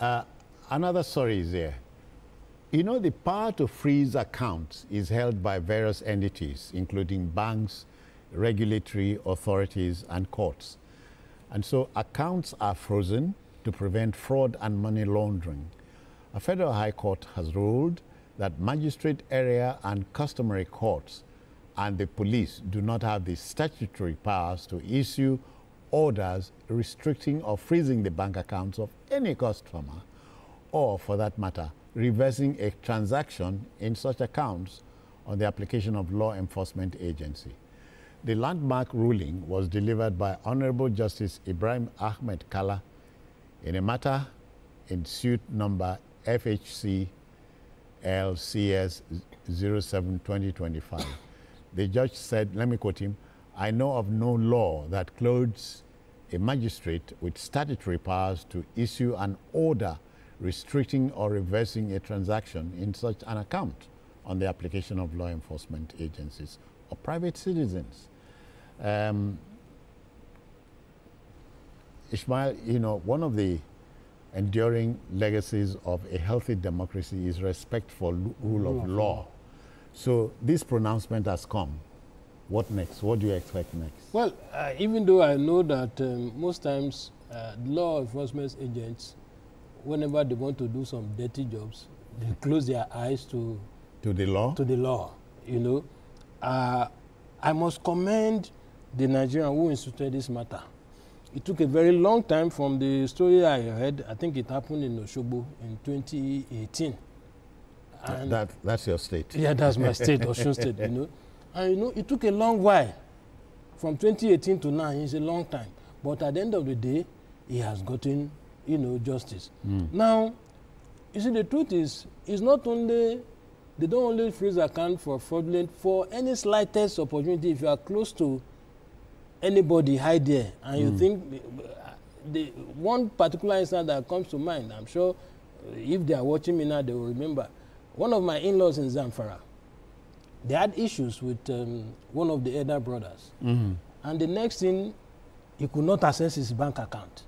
Another story is here. You know, the power to freeze accounts is held by various entities, including banks, regulatory authorities, and courts. And so accounts are frozen to prevent fraud and money laundering. A federal high court has ruled that magistrate area and customary courts and the police do not have the statutory powers to issue orders restricting or freezing the bank accounts of any customer, or for that matter, reversing a transaction in such accounts on the application of law enforcement agency. The landmark ruling was delivered by Honorable Justice Ibrahim Ahmed Kalla in a matter in suit number FHC LCS 07-2025. The judge said, let me quote him, "I know of no law that clothes a magistrate with statutory powers to issue an order restricting or reversing a transaction in such an account on the application of law enforcement agencies or private citizens." Ishmael, you know, one of the enduring legacies of a healthy democracy is respect for rule of law. So this pronouncement has come. What next? What do you expect next? Well, even though I know that most times law enforcement agents, whenever they want to do some dirty jobs, they close their eyes to the law. To the law, you know. I must commend the Nigerian who instituted this matter. It took a very long time from the story I heard. I think it happened in Osogbo in 2018. And that's your state. Yeah, that's my state, Osun State, you know. And, you know, it took a long while. From 2018 to now, it's a long time. But at the end of the day, he has gotten, you know, justice. Now, you see, the truth is, it's not only, they don't only freeze account for fraudulent, for any slightest opportunity, if you are close to anybody hide there, and you think, the one particular instance that comes to mind, I'm sure if they are watching me now, they will remember. One of my in-laws in Zamfara, they had issues with one of the elder brothers. And the next thing, he could not access his bank account.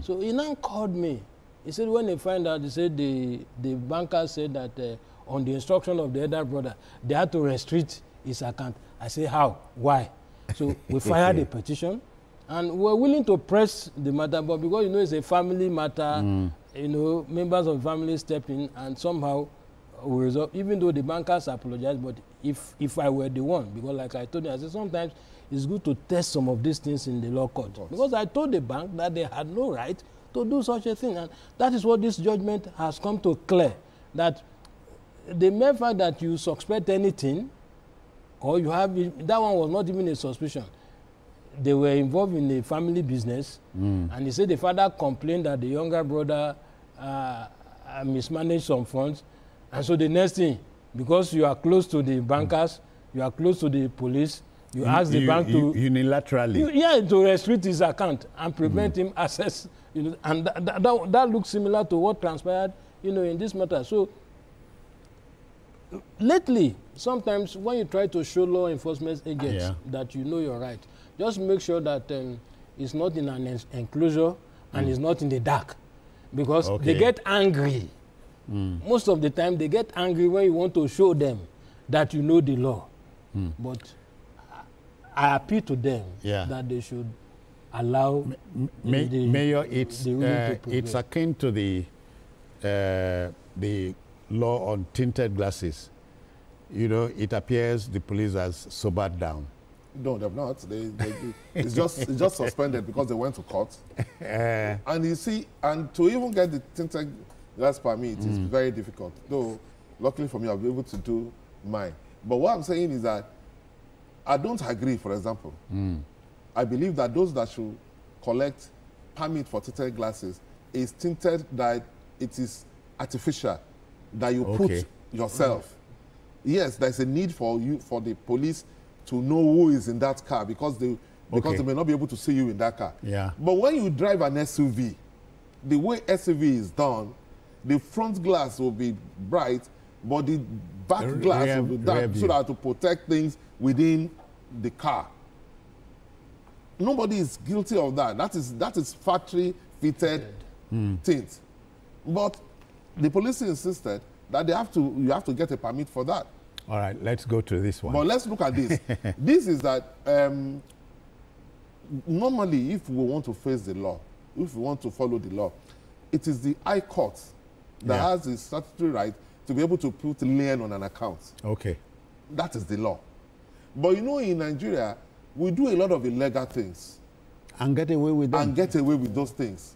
So he now called me. He said when they find out, they said the banker said that on the instruction of the elder brother, they had to restrict his account. I say, how? Why? So we filed a petition, and we're willing to press the matter, but because, you know, it's a family matter, you know, members of the family step in, and somehow we resolve, even though the bankers apologize. But if I were the one, because like I told you, I said sometimes it's good to test some of these things in the law court. Because I told the bank that they had no right to do such a thing. And that is what this judgment has come to clear, that the mere fact that you suspect anything, or you have, that one was not even a suspicion. They were involved in a family business, and he said the father complained that the younger brother mismanaged some funds. And so the next thing, because you are close to the bankers, you are close to the police, you ask the bank to unilaterally, to restrict his account and prevent him access. You know, and that looks similar to what transpired, you know, in this matter. So lately, sometimes when you try to show law enforcement agents that you know you're right, just make sure that it's not in an enclosure and it's not in the dark, because they get angry. Most of the time, they get angry when you want to show them that you know the law. But I appeal to them that they should allow Mayor, it's akin to the law on tinted glasses. You know, it appears the police has sobered down. No, they've not. It's just suspended because they went to court. And you see, and to even get the tinted glass permit is very difficult. Though, luckily for me, I'll be able to do mine. But what I'm saying is that I don't agree, for example. I believe that those that should collect permit for tinted glasses is tinted that it is artificial, that you put yourself. Yes, there's a need for the police to know who is in that car, because they may not be able to see you in that car. But when you drive an SUV, the way SUV is done, the front glass will be bright, but the back glass will be dark, so that to protect things within the car. Nobody is guilty of that. That is factory fitted tint. But the police insisted that you have to get a permit for that. All right, let's go to this one. But let's look at this. This is that normally, if we want to face the law, if we want to follow the law, it is the High Court that has the statutory right to be able to put lien on an account. Okay. That is the law. But you know, in Nigeria, we do a lot of illegal things. And get away with them. And get away with those things.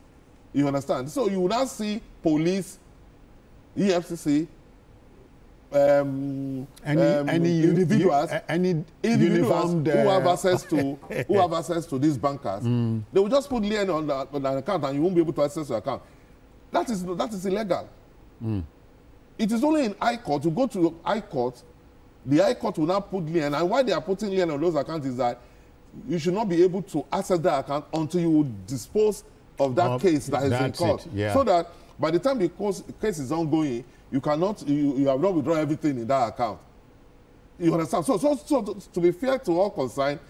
You understand? So you will now see police, EFCC, individuals uniformed, who have access to these bankers. They will just put lien on an account and you won't be able to access your account. That is illegal. It is only in High Court. You go to High Court, the High Court will now put lien, and why they are putting lien on those accounts is that you should not be able to access that account until you dispose of that case that is in court. So that by the time the case is ongoing, you have not withdrawn everything in that account. You understand? So to be fair to all concerned,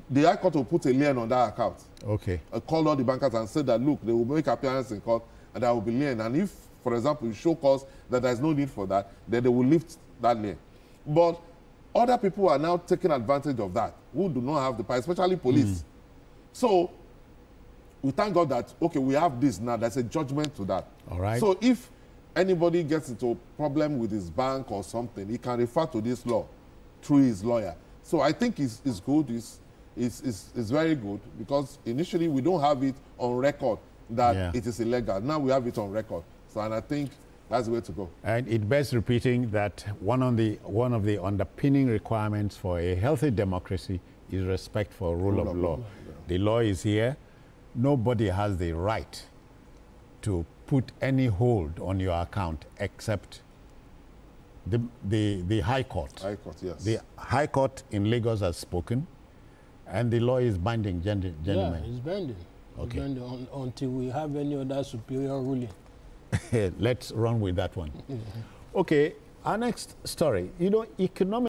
the High Court will put a lien on that account. Okay. Call all the bankers and say that, look, they will make appearance in court and there will be lien. And if, for example, you show cause that there is no need for that, then they will lift that lien. But other people are now taking advantage of that, who do not have the power, especially police. So we thank God that, okay, we have this now. There's a judgment to that. All right. So if anybody gets into a problem with his bank or something, he can refer to this law through his lawyer. So I think it's good. It's very good, because initially we don't have it on record that it is illegal. Now we have it on record. So, and I think that's the way to go. And it bears repeating that one of the underpinning requirements for a healthy democracy is respect for rule of law. The law is here. Nobody has the right to put any hold on your account except the High Court. High Court, yes. The High Court in Lagos has spoken, and the law is binding, gentlemen. Yeah, it's binding. Okay. It's binding until we have any other superior ruling. Let's run with that one. Okay, our next story. You know, economic